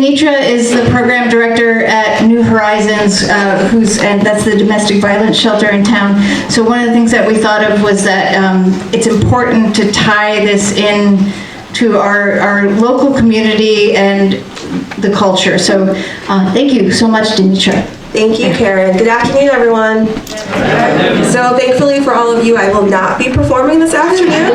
Denetra is the program director at New Horizons, and that's the domestic violence shelter in town. So one of the things that we thought of was that it's important to tie this in to our local community and the culture. So thank you so much, Denetra. Thank you, Karen. Good afternoon, everyone. So thankfully for all of you, I will not be performing this afternoon.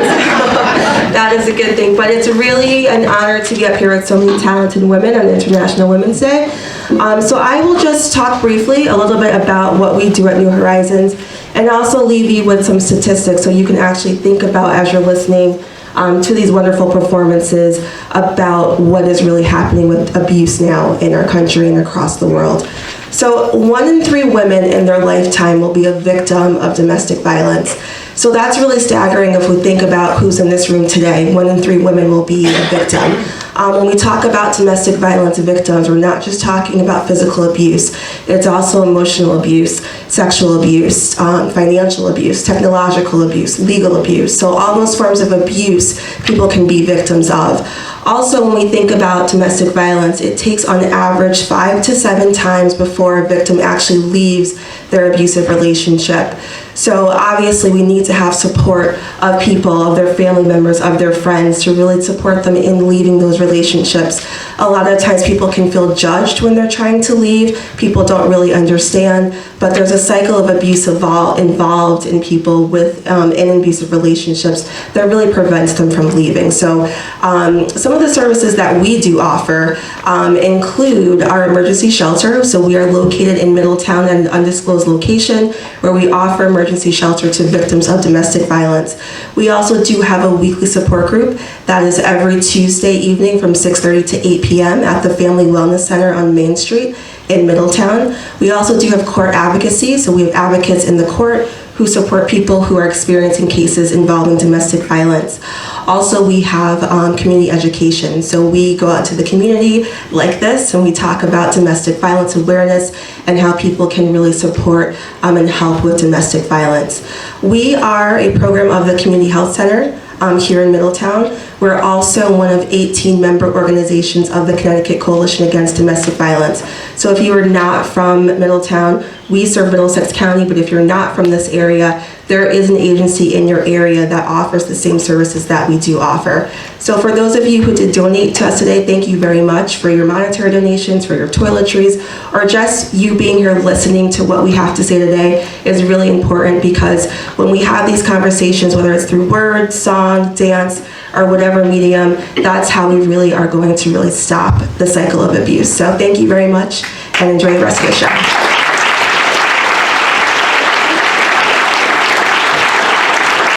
That is a good thing, but it's really an honor to be up here with so many talented women on International Women's Day. So I will just talk briefly a little bit about what we do at New Horizons and also leave you with some statistics so you can actually think about as you're listening to these wonderful performances about what is really happening with abuse now in our country and across the world. So 1 in 3 women in their lifetime will be a victim of domestic violence. So that's really staggering if we think about who's in this room today. 1 in 3 women will be a victim. When we talk about domestic violence victims, we're not just talking about physical abuse. It's also emotional abuse, sexual abuse, financial abuse, technological abuse, legal abuse. So all those forms of abuse people can be victims of. Also, when we think about domestic violence, it takes on average 5 to 7 times before a victim actually leaves their abusive relationship. So obviously we need to have support of people, of their family members, of their friends to really support them in leaving those relationships. A lot of times people can feel judged when they're trying to leave. People don't really understand, but there's a cycle of abuse involved in people with in abusive relationships that really prevents them from leaving. So some of the services that we do offer include our emergency shelter. So we are located in Middletown at an undisclosed location where we offer emergency shelter to victims of domestic violence. We also do have a weekly support group that is every Tuesday evening from 6:30 to 8 p.m. at the Family Wellness Center on Main Street in Middletown. We also do have court advocacy, so we have advocates in the court who support people who are experiencing cases involving domestic violence. Also, we have community education. So we go out to the community like this and we talk about domestic violence awareness and how people can really support and help with domestic violence. We are a program of the Community Health Center here in Middletown. We're also one of 18 member organizations of the Connecticut Coalition Against Domestic Violence. So if you are not from Middletown, we serve Middlesex County, but if you're not from this area, there is an agency in your area that offers the same services that we do offer. So for those of you who did donate to us today, thank you very much for your monetary donations, for your toiletries, or just you being here listening to what we have to say today is really important, because when we have these conversations, whether it's through words, song, dance, or whatever medium, that's how we really are going to really stop the cycle of abuse. So thank you very much and enjoy the rest of the show.